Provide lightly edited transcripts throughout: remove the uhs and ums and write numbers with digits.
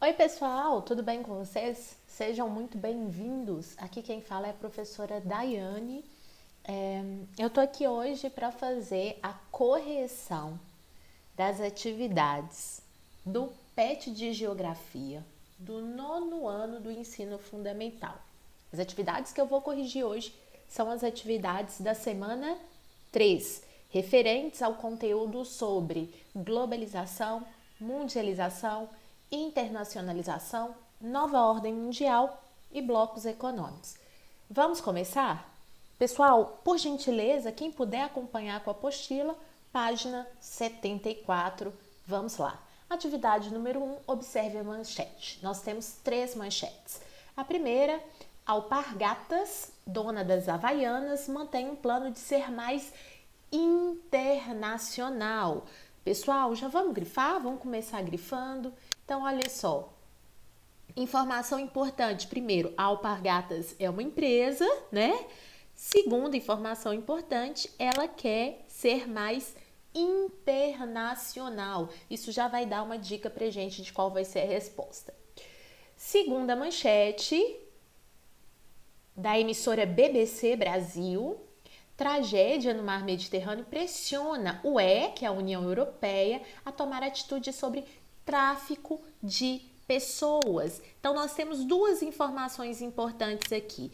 Oi, pessoal, tudo bem com vocês? Sejam muito bem-vindos. Aqui quem fala é a professora Daiane. Eu tô aqui hoje para fazer a correção das atividades do PET de Geografia do nono ano do ensino fundamental. As atividades que eu vou corrigir hoje são as atividades da semana 3, referentes ao conteúdo sobre globalização, mundialização, internacionalização, nova ordem mundial e blocos econômicos. Vamos começar? Pessoal, por gentileza, quem puder acompanhar com a apostila, página 74, vamos lá. Atividade número 1, observe a manchete. Nós temos 3 manchetes. A primeira, Alpargatas, dona das Havaianas, mantém um plano de ser mais internacional. Pessoal, já vamos grifar? Vamos começar grifando. Então, olha só. Informação importante. Primeiro, a Alpargatas é uma empresa, né? Segunda informação importante, ela quer ser mais internacional. Isso já vai dar uma dica pra gente de qual vai ser a resposta. Segunda manchete da emissora BBC Brasil. Tragédia no mar Mediterrâneo pressiona o UE, que é a União Europeia, a tomar atitude sobre tráfico de pessoas. Então, nós temos 2 informações importantes aqui.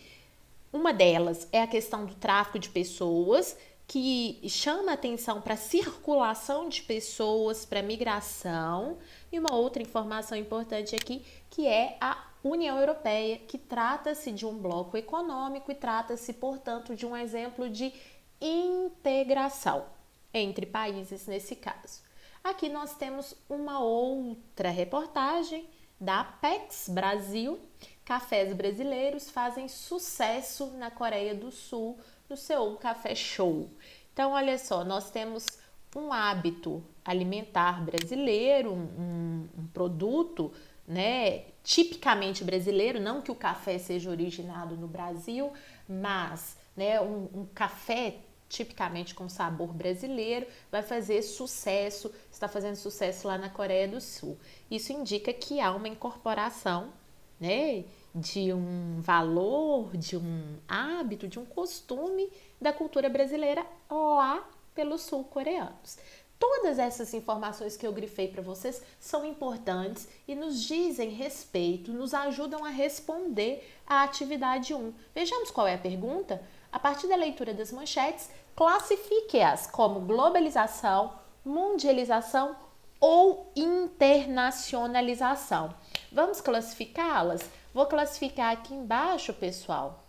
Uma delas é a questão do tráfico de pessoas, que chama atenção para a circulação de pessoas, para a migração. E uma outra informação importante aqui, que é a União Europeia, que trata-se de um bloco econômico e trata-se, portanto, de um exemplo de integração entre países nesse caso. Aqui nós temos uma outra reportagem da Apex Brasil. Cafés brasileiros fazem sucesso na Coreia do Sul no Seul Café Show. Então, olha só, nós temos um hábito alimentar brasileiro, um produto, né, tipicamente brasileiro, não que o café seja originado no Brasil, mas, né, um café tipicamente com sabor brasileiro vai fazer sucesso, está fazendo sucesso lá na Coreia do Sul. Isso indica que há uma incorporação, né, de um valor, de um hábito, de um costume da cultura brasileira lá pelos sul-coreanos. Todas essas informações que eu grifei para vocês são importantes e nos dizem respeito, nos ajudam a responder à atividade 1. Vejamos qual é a pergunta? A partir da leitura das manchetes, classifique-as como globalização, mundialização ou internacionalização. Vamos classificá-las? Vou classificar aqui embaixo, pessoal.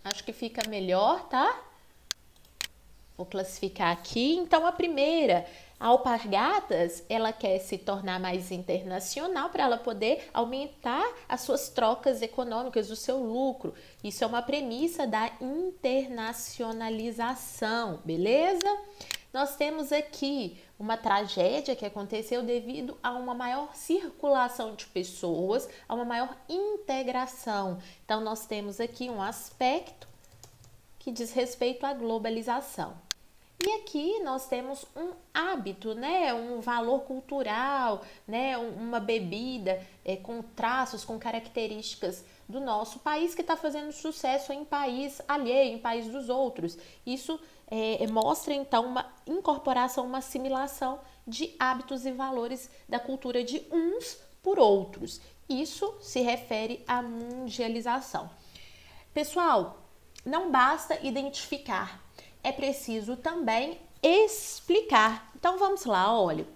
Acho que fica melhor, tá? Vou classificar aqui. Então, a primeira, a Alpargatas, ela quer se tornar mais internacional para ela poder aumentar as suas trocas econômicas, o seu lucro. Isso é uma premissa da internacionalização, beleza? Nós temos aqui uma tragédia que aconteceu devido a uma maior circulação de pessoas, a uma maior integração. Então, nós temos aqui um aspecto que diz respeito à globalização. E aqui nós temos um hábito, né, um valor cultural, né, uma bebida com traços, com características do nosso país que está fazendo sucesso em país alheio, em país dos outros. Isso mostra então uma incorporação, uma assimilação de hábitos e valores da cultura de uns por outros. Isso se refere à mundialização. Pessoal, não basta identificar, é preciso também explicar. Então vamos lá, olha.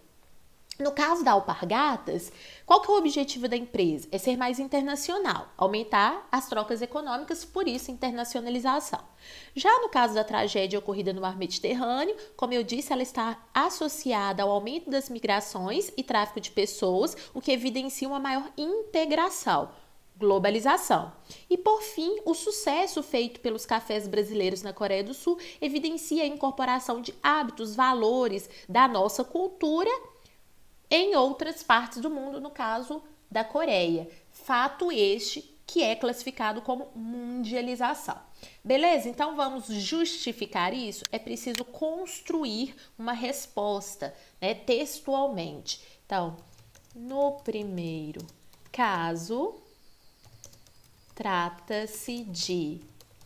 No caso da Alpargatas, qual que é o objetivo da empresa? É ser mais internacional, aumentar as trocas econômicas, por isso internacionalização. Já no caso da tragédia ocorrida no mar Mediterrâneo, como eu disse, ela está associada ao aumento das migrações e tráfico de pessoas, o que evidencia uma maior integração. Globalização. E, por fim, o sucesso feito pelos cafés brasileiros na Coreia do Sul evidencia a incorporação de hábitos, valores da nossa cultura em outras partes do mundo, no caso da Coreia. Fato este que é classificado como mundialização. Beleza? Então, vamos justificar isso? É preciso construir uma resposta, né, textualmente. Então, No primeiro caso, trata-se de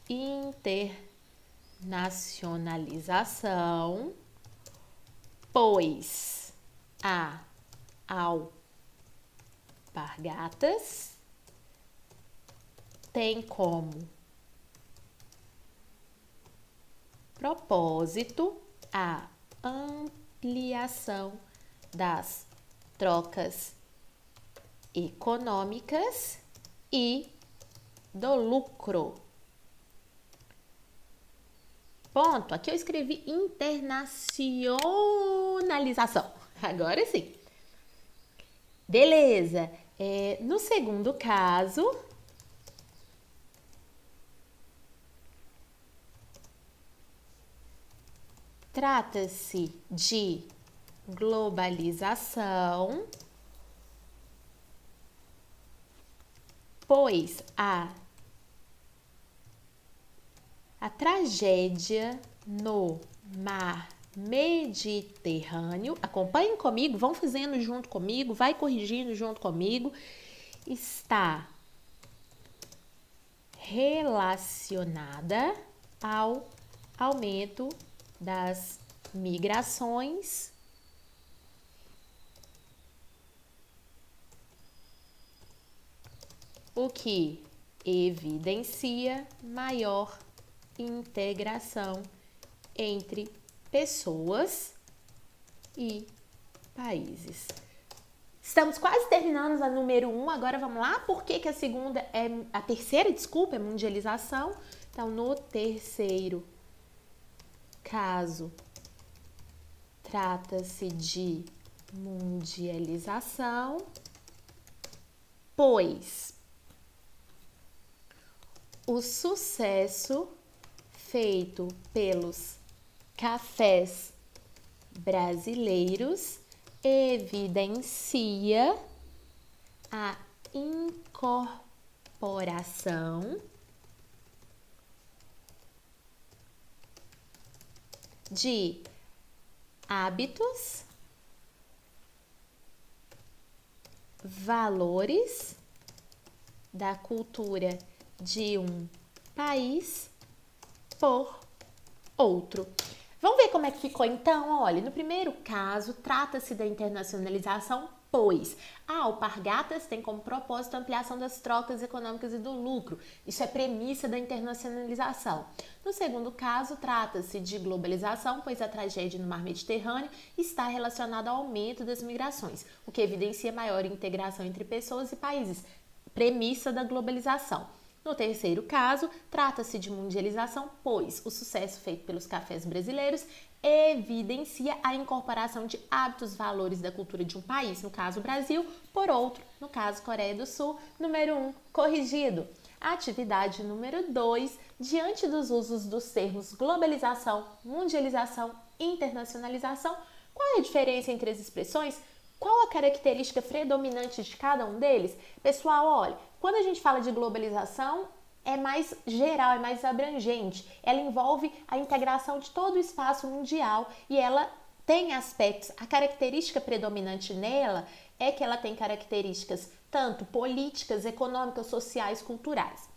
internacionalização, pois há alpargatas tem como propósito a ampliação das trocas econômicas e do lucro. Ponto. Aqui eu escrevi internacionalização. Agora sim. Beleza. No segundo caso, trata-se de globalização, pois a tragédia no mar Mediterrâneo, acompanhem comigo, vão fazendo junto comigo, vai corrigindo junto comigo, está relacionada ao aumento das migrações o que evidencia maior integração entre pessoas e países. Estamos quase terminando a número 1, agora vamos lá. Por que a terceira é mundialização? Então, no terceiro caso, trata-se de mundialização, pois o sucesso feito pelos cafés brasileiros evidencia a incorporação de hábitos, valores da cultura de um país por outro. Vamos ver como é que ficou então? Olha, no primeiro caso, trata-se da internacionalização, pois a alpargatas tem como propósito a ampliação das trocas econômicas e do lucro. Isso é premissa da internacionalização. No segundo caso, trata-se de globalização, pois a tragédia no mar Mediterrâneo está relacionada ao aumento das migrações, o que evidencia maior integração entre pessoas e países, premissa da globalização. No terceiro caso, trata-se de mundialização, pois o sucesso feito pelos cafés brasileiros evidencia a incorporação de hábitos, valores da cultura de um país, no caso Brasil, por outro, no caso Coreia do Sul. Número 1, corrigido. Atividade número 2, diante dos usos dos termos globalização, mundialização e internacionalização, qual é a diferença entre as expressões? Qual a característica predominante de cada um deles? Pessoal, olha, quando a gente fala de globalização, é mais geral, é mais abrangente. Ela envolve a integração de todo o espaço mundial e ela tem aspectos, a característica predominante nela é que ela tem características tanto políticas, econômicas, sociais, culturais.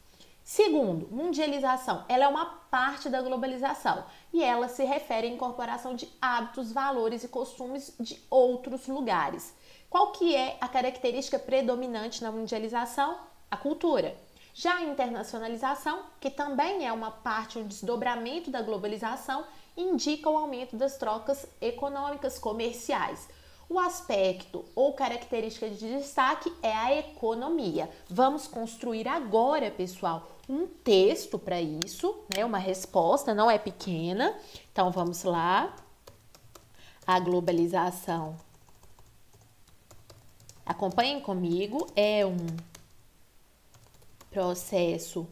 Segundo, mundialização, ela é uma parte da globalização e ela se refere à incorporação de hábitos, valores e costumes de outros lugares. Qual que é a característica predominante na mundialização? A cultura. Já a internacionalização, que também é uma parte, um desdobramento da globalização, indica o aumento das trocas econômicas comerciais. O aspecto ou característica de destaque é a economia. Vamos construir agora, pessoal, um texto para isso, né? Uma resposta, não é pequena. Então, vamos lá. A globalização, acompanhem comigo, é um processo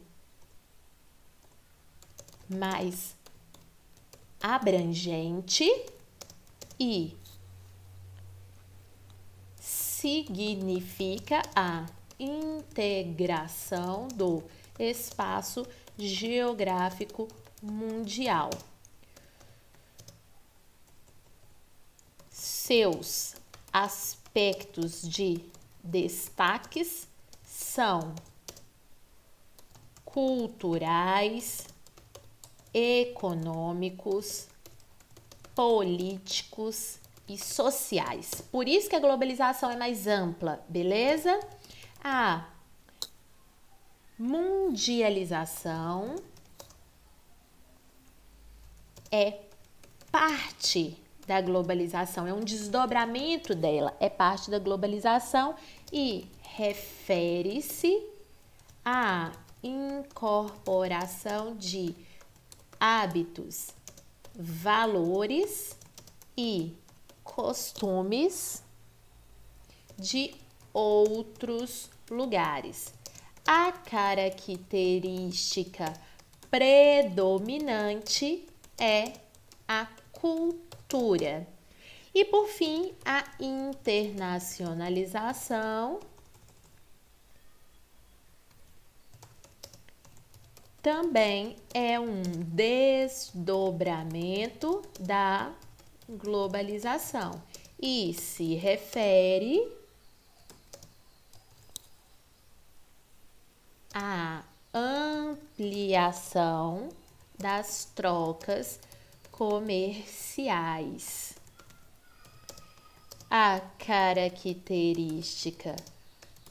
mais abrangente e significa a integração do espaço geográfico mundial. Seus aspectos de destaques são culturais, econômicos, políticos e sociais. Por isso que a globalização é mais ampla, beleza? A mundialização é parte da globalização, é um desdobramento dela, é parte da globalização e refere-se à incorporação de hábitos, valores e costumes de outros lugares. A característica predominante é a cultura. E por fim, a internacionalização também é um desdobramento da globalização e se refere à ampliação das trocas comerciais. A característica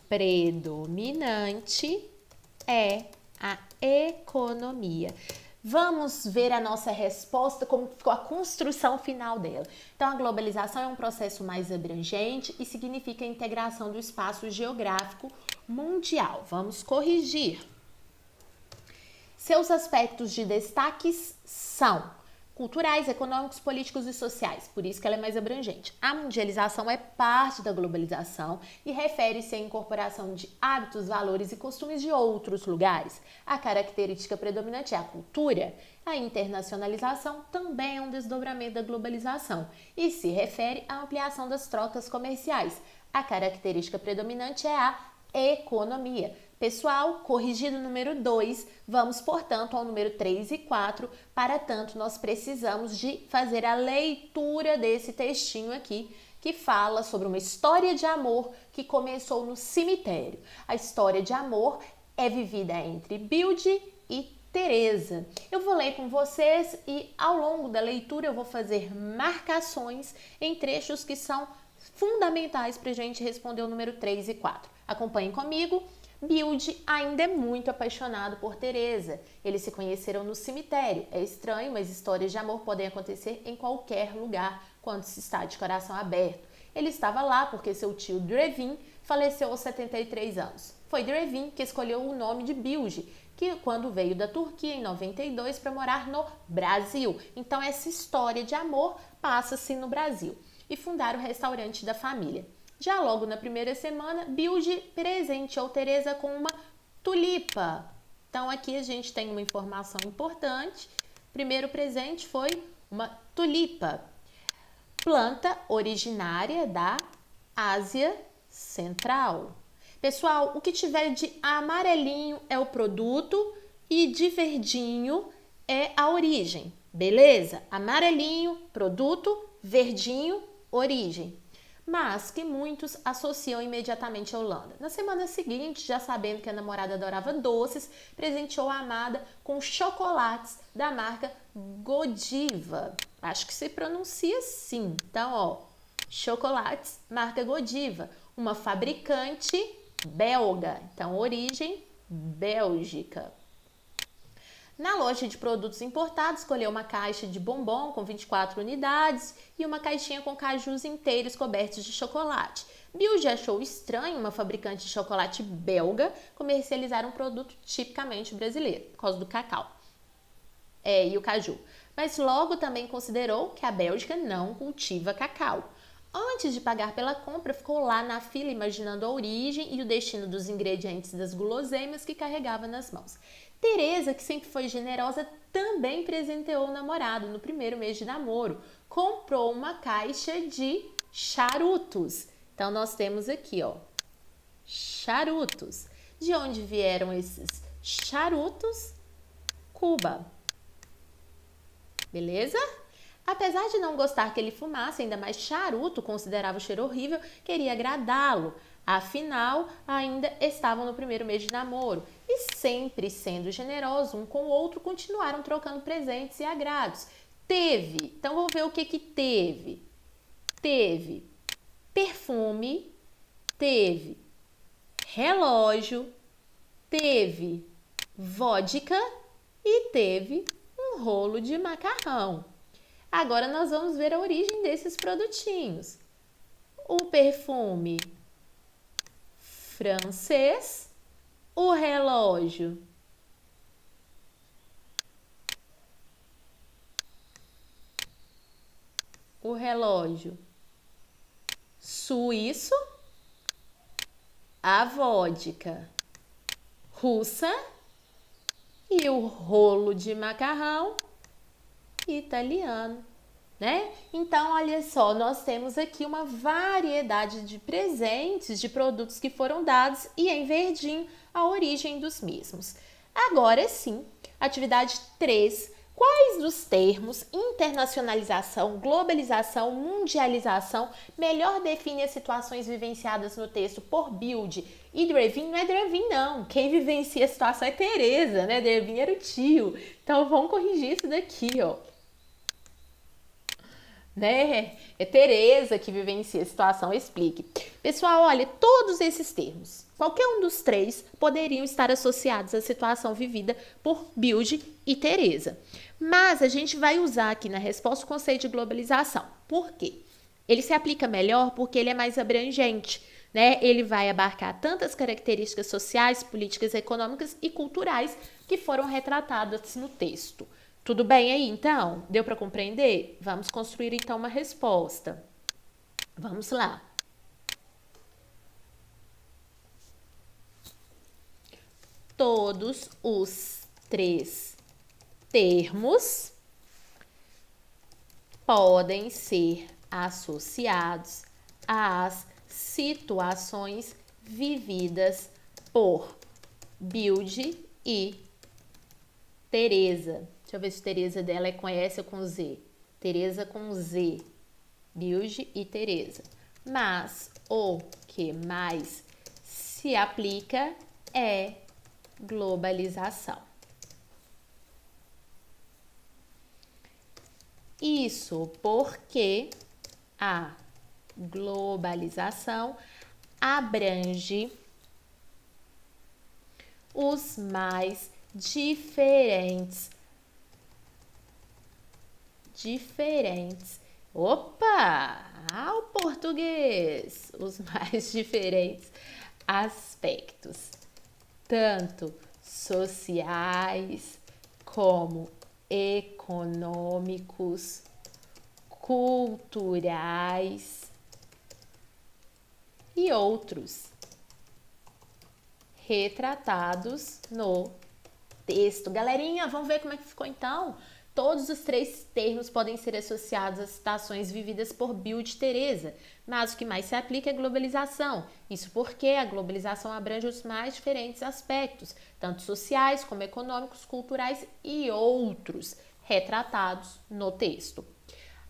predominante é a economia. Vamos ver a nossa resposta, como ficou a construção final dela. Então, a globalização é um processo mais abrangente e significa a integração do espaço geográfico mundial. Vamos corrigir. Seus aspectos de destaques são culturais, econômicos, políticos e sociais, por isso que ela é mais abrangente. A mundialização é parte da globalização e refere-se à incorporação de hábitos, valores e costumes de outros lugares. A característica predominante é a cultura. A internacionalização também é um desdobramento da globalização e se refere à ampliação das trocas comerciais. A característica predominante é a economia. Pessoal, corrigido número 2, vamos, portanto, ao número 3 e 4. Para tanto, nós precisamos de fazer a leitura desse textinho aqui, que fala sobre uma história de amor que começou no cemitério. A história de amor é vivida entre Bilge e Teresa. Eu vou ler com vocês e, ao longo da leitura, eu vou fazer marcações em trechos que são fundamentais para a gente responder o número 3 e 4. Acompanhem comigo. Bilge ainda é muito apaixonado por Teresa. Eles se conheceram no cemitério. É estranho, mas histórias de amor podem acontecer em qualquer lugar quando se está de coração aberto. Ele estava lá porque seu tio Drevin faleceu aos 73 anos. Foi Drevin que escolheu o nome de Bilge, que quando veio da Turquia em 92 para morar no Brasil. Então essa história de amor passa-se no Brasil. E fundaram o restaurante da família. Já logo na primeira semana, Bilge presenteou Teresa com uma tulipa. Então aqui a gente tem uma informação importante. O primeiro presente foi uma tulipa, planta originária da Ásia Central. Pessoal, o que tiver de amarelinho é o produto e de verdinho é a origem, beleza? Amarelinho, produto, verdinho, origem. Mas que muitos associam imediatamente a Holanda. Na semana seguinte, já sabendo que a namorada adorava doces, presenteou a amada com chocolates da marca Godiva. Acho que se pronuncia assim. Então, ó, chocolates, marca Godiva, uma fabricante belga. Então, origem Bélgica. Na loja de produtos importados, escolheu uma caixa de bombom com 24 unidades e uma caixinha com cajus inteiros cobertos de chocolate. Bilge achou estranho uma fabricante de chocolate belga comercializar um produto tipicamente brasileiro, por causa do cacau e o caju. Mas logo também considerou que a Bélgica não cultiva cacau. Antes de pagar pela compra, ficou lá na fila imaginando a origem e o destino dos ingredientes das guloseimas que carregava nas mãos. Teresa, que sempre foi generosa, também presenteou o namorado no primeiro mês de namoro. Comprou uma caixa de charutos. Então, nós temos aqui, ó, charutos. De onde vieram esses charutos? Cuba. Beleza? Apesar de não gostar que ele fumasse, ainda mais charuto, considerava o cheiro horrível, queria agradá-lo. Afinal, ainda estavam no primeiro mês de namoro e, sempre sendo generoso um com o outro, continuaram trocando presentes e agrados. Então vamos ver o que teve. Teve perfume, teve relógio, teve vodka e teve um rolo de macarrão. Agora nós vamos ver a origem desses produtinhos. O perfume francês, o relógio suíço, a vodka russa e o rolo de macarrão italiano, né? Então, olha só, nós temos aqui uma variedade de presentes, de produtos que foram dados e em verdinho a origem dos mesmos. Agora sim, atividade 3. Quais dos termos internacionalização, globalização, mundialização melhor definem as situações vivenciadas no texto por Build e Drevin? Não é Drevin não, quem vivencia a situação é Teresa, né? Drevin era o tio. Então vamos corrigir isso daqui, ó. Né? É Teresa que vivencia a situação, explique. Pessoal, olha, todos esses termos, qualquer um dos três, poderiam estar associados à situação vivida por Build e Teresa. Mas a gente vai usar aqui na resposta o conceito de globalização. Por quê? Ele se aplica melhor porque ele é mais abrangente, né? Ele vai abarcar tantas características sociais, políticas, econômicas e culturais que foram retratadas no texto. Tudo bem aí, então? Deu para compreender? Vamos construir, então, uma resposta. Vamos lá. Todos os três termos podem ser associados às situações vividas por Build e Teresa. Deixa eu ver se Teresa dela é com S ou com Z. Teresa com Z. Build e Teresa. Mas o que mais se aplica é globalização. Isso porque a globalização abrange os mais diferentes. Opa! O português! Os mais diferentes aspectos, tanto sociais como econômicos, culturais e outros, retratados no texto. Galerinha, vamos ver como é que ficou então? Todos os três termos podem ser associados às situações vividas por Build e Teresa, mas o que mais se aplica é a globalização. Isso porque a globalização abrange os mais diferentes aspectos, tanto sociais como econômicos, culturais e outros, retratados no texto.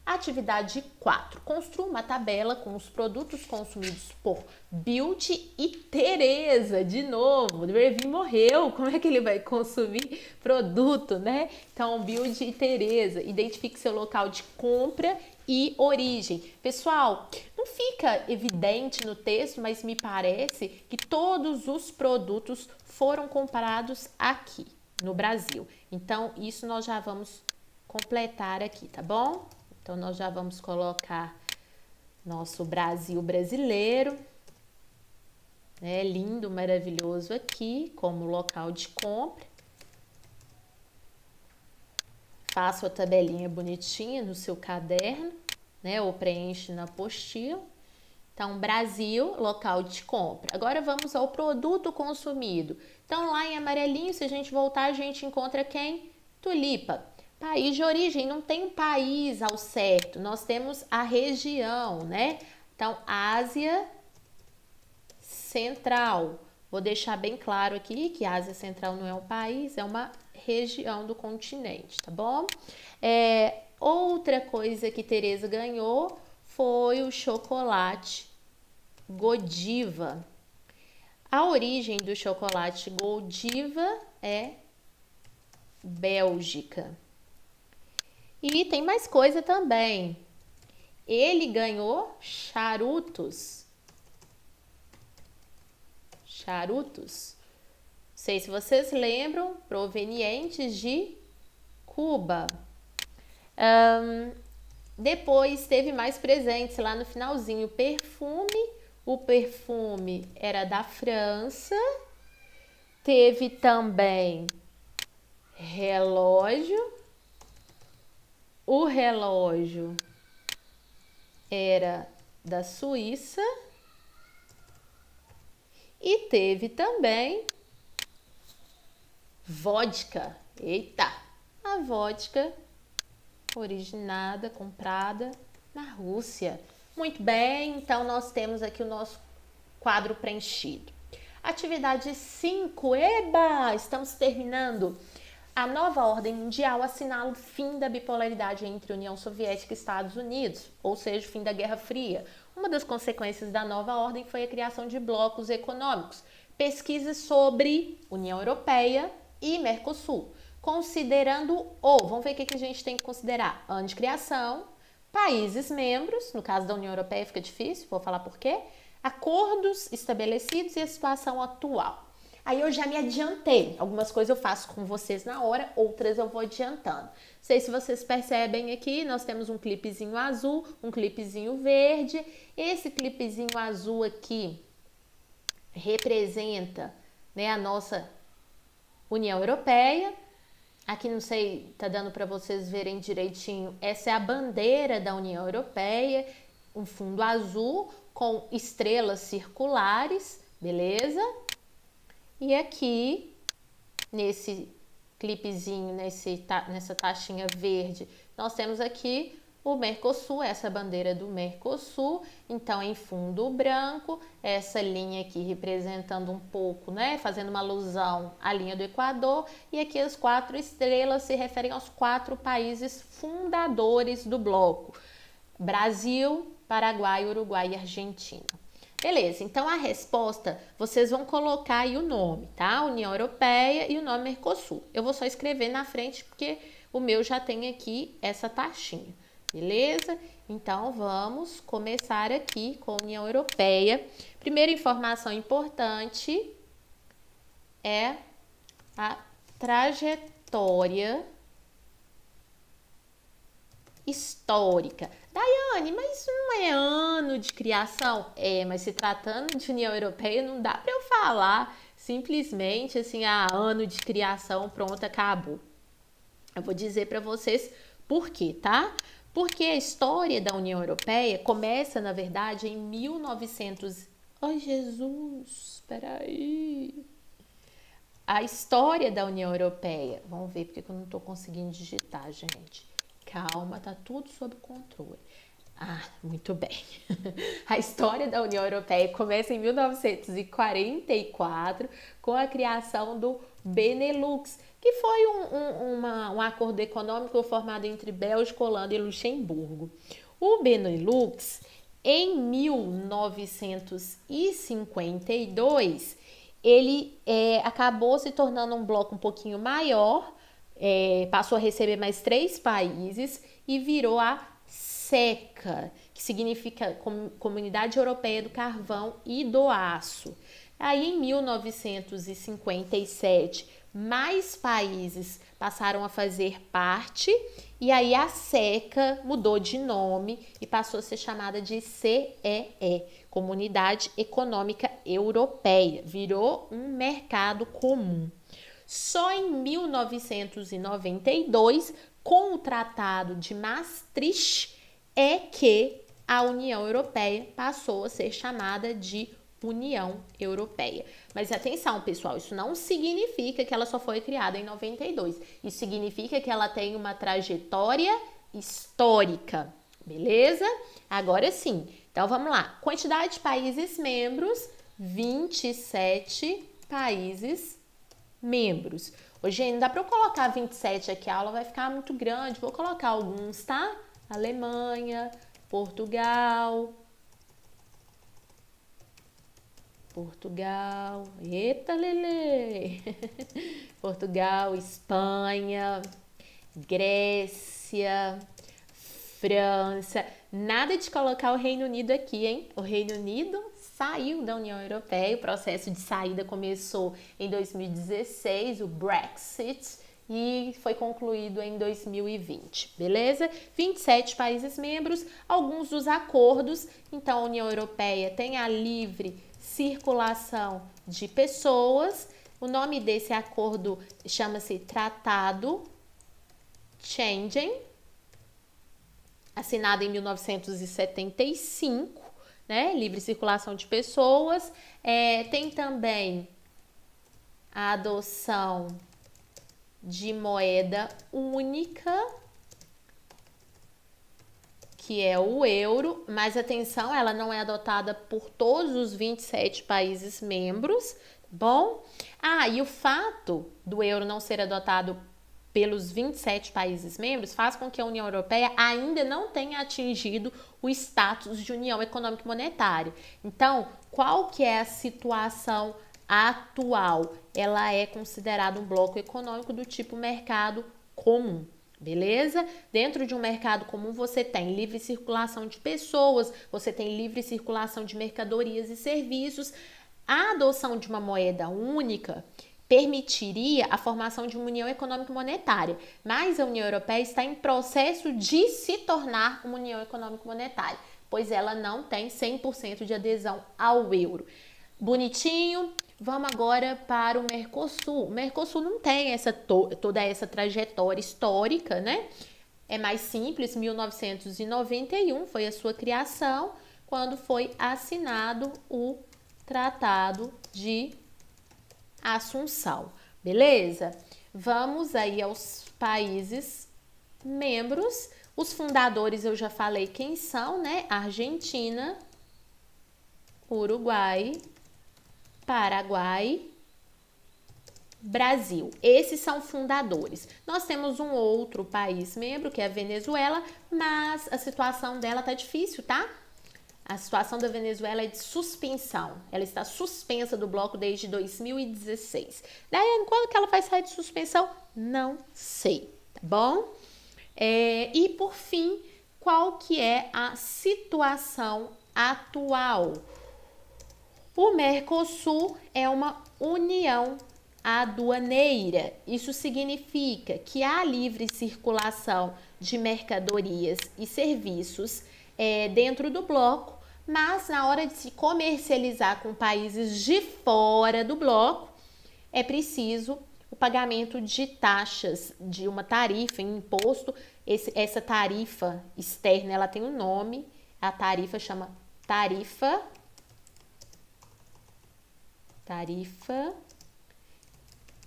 Atividade 4. Construa uma tabela com os produtos consumidos por Build e Teresa. De novo, o Drevin morreu. Como é que ele vai consumir produto, né? Então, Build e Teresa. Identifique seu local de compra e origem. Pessoal, não fica evidente no texto, mas me parece que todos os produtos foram comprados aqui no Brasil. Então, isso nós já vamos completar aqui, tá bom? Então, nós já vamos colocar nosso Brasil brasileiro, né? Lindo, maravilhoso aqui, como local de compra. Faça a tabelinha bonitinha no seu caderno, né? Ou preenche na apostila. Então, Brasil, local de compra. Agora, vamos ao produto consumido. Então, lá em amarelinho, se a gente voltar, a gente encontra quem? Tulipa. País de origem, não tem um país ao certo, nós temos a região, né? Então, Ásia Central. Vou deixar bem claro aqui que a Ásia Central não é um país, é uma região do continente, tá bom? Outra coisa que Teresa ganhou foi o chocolate Godiva. A origem do chocolate Godiva é Bélgica. E tem mais coisa também. Ele ganhou charutos. Charutos. Não sei se vocês lembram, provenientes de Cuba. Depois teve mais presentes lá no finalzinho. Perfume. O perfume era da França. Teve também relógio. O relógio era da Suíça. E teve também vodka. Eita! A vodka originada, comprada na Rússia. Muito bem, então nós temos aqui o nosso quadro preenchido. Atividade 5, eba! Estamos terminando. A nova ordem mundial assinala o fim da bipolaridade entre União Soviética e Estados Unidos, ou seja, o fim da Guerra Fria. Uma das consequências da nova ordem foi a criação de blocos econômicos. Pesquisas sobre União Europeia e Mercosul, considerando vamos ver o que a gente tem que considerar: ano de criação, países membros, no caso da União Europeia fica difícil, vou falar por quê, acordos estabelecidos e a situação atual. Aí eu já me adiantei, algumas coisas eu faço com vocês na hora, outras eu vou adiantando. Não sei se vocês percebem aqui, nós temos um clipezinho azul, um clipezinho verde. Esse clipezinho azul aqui representa, né, a nossa União Europeia. Aqui não sei, tá dando para vocês verem direitinho, essa é a bandeira da União Europeia, um fundo azul com estrelas circulares, beleza? E aqui, nesse clipezinho, nessa taxinha verde, nós temos aqui o Mercosul, essa bandeira do Mercosul, então em fundo branco, essa linha aqui representando um pouco, né, fazendo uma alusão à linha do Equador, e aqui as 4 estrelas se referem aos 4 países fundadores do bloco: Brasil, Paraguai, Uruguai e Argentina. Beleza, então a resposta, vocês vão colocar aí o nome, tá? União Europeia e o nome Mercosul. Eu vou só escrever na frente porque o meu já tem aqui essa taxinha, beleza? Então vamos começar aqui com a União Europeia. Primeira informação importante é a trajetória histórica. Daiane, mas isso não é ano de criação? Mas se tratando de União Europeia, não dá para eu falar simplesmente assim, ano de criação, pronto, acabou. Eu vou dizer para vocês por quê, tá? Porque a história da União Europeia começa, na verdade, em 1900... Ai, Jesus, espera aí. A história da União Europeia... Vamos ver porque eu não estou conseguindo digitar, gente. Calma, tá tudo sob controle. Muito bem. A história da União Europeia começa em 1944 com a criação do Benelux, que foi um acordo econômico formado entre Bélgica, Holanda e Luxemburgo. O Benelux, em 1952, ele acabou se tornando um bloco um pouquinho maior, passou a receber mais 3 países e virou a SECA, que significa Comunidade Europeia do Carvão e do Aço. Aí em 1957, mais países passaram a fazer parte e aí a SECA mudou de nome e passou a ser chamada de CEE, Comunidade Econômica Europeia, virou um mercado comum. Só em 1992, com o Tratado de Maastricht, é que a União Europeia passou a ser chamada de União Europeia. Mas atenção, pessoal, isso não significa que ela só foi criada em 92. Isso significa que ela tem uma trajetória histórica, beleza? Agora sim. Então vamos lá. Quantidade de países membros: 27 países membros. Hoje não dá para eu colocar 27 aqui, a aula vai ficar muito grande. Vou colocar alguns, tá? Alemanha, Portugal, eita Lele, Portugal, Espanha, Grécia, França. Nada de colocar o Reino Unido aqui, hein? O Reino Unido saiu da União Europeia, o processo de saída começou em 2016, o Brexit, e foi concluído em 2020, beleza? 27 países membros, alguns dos acordos. Então, a União Europeia tem a livre circulação de pessoas. O nome desse acordo chama-se Tratado Schengen, assinado em 1975, né? Livre circulação de pessoas. Tem também a adoção de moeda única, que é o euro, mas atenção, ela não é adotada por todos os 27 países membros, bom? E o fato do euro não ser adotado pelos 27 países membros faz com que a União Europeia ainda não tenha atingido o status de União Econômica e Monetária. Então, qual que é a situação atual? Ela é considerada um bloco econômico do tipo mercado comum, beleza? Dentro de um mercado comum você tem livre circulação de pessoas, você tem livre circulação de mercadorias e serviços. A adoção de uma moeda única permitiria a formação de uma União Econômica e Monetária, mas a União Europeia está em processo de se tornar uma União Econômica e Monetária, pois ela não tem 100% de adesão ao euro. Bonitinho. Vamos agora para o Mercosul. O Mercosul não tem toda essa trajetória histórica, né? É mais simples, 1991 foi a sua criação, quando foi assinado o Tratado de Assunção, beleza? Vamos aí aos países membros. Os fundadores eu já falei quem são, né? Argentina, Uruguai, Paraguai, Brasil. Esses são fundadores. Nós temos um outro país membro, que é a Venezuela, mas a situação dela tá difícil, tá? A situação da Venezuela é de suspensão. Ela está suspensa do bloco desde 2016. Daiane, quando que ela vai sair de suspensão? Não sei, tá bom? E por fim, qual que é a situação atual? O Mercosul é uma união aduaneira. Isso significa que há livre circulação de mercadorias e serviços dentro do bloco, mas na hora de se comercializar com países de fora do bloco, é preciso o pagamento de taxas, de uma tarifa, imposto. Essa tarifa externa, ela tem um nome, a tarifa chama tarifa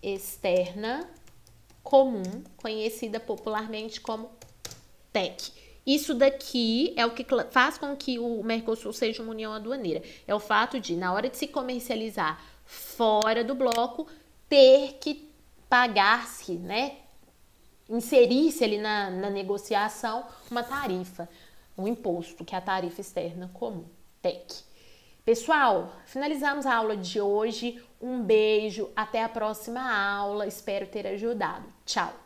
externa comum, conhecida popularmente como TEC. Isso daqui é o que faz com que o Mercosul seja uma união aduaneira. É o fato de, na hora de se comercializar fora do bloco, ter que pagar-se, né? Inserir-se ali na negociação uma tarifa, um imposto, que é a tarifa externa comum, TEC. Pessoal, finalizamos a aula de hoje. Um beijo, até a próxima aula. Espero ter ajudado. Tchau!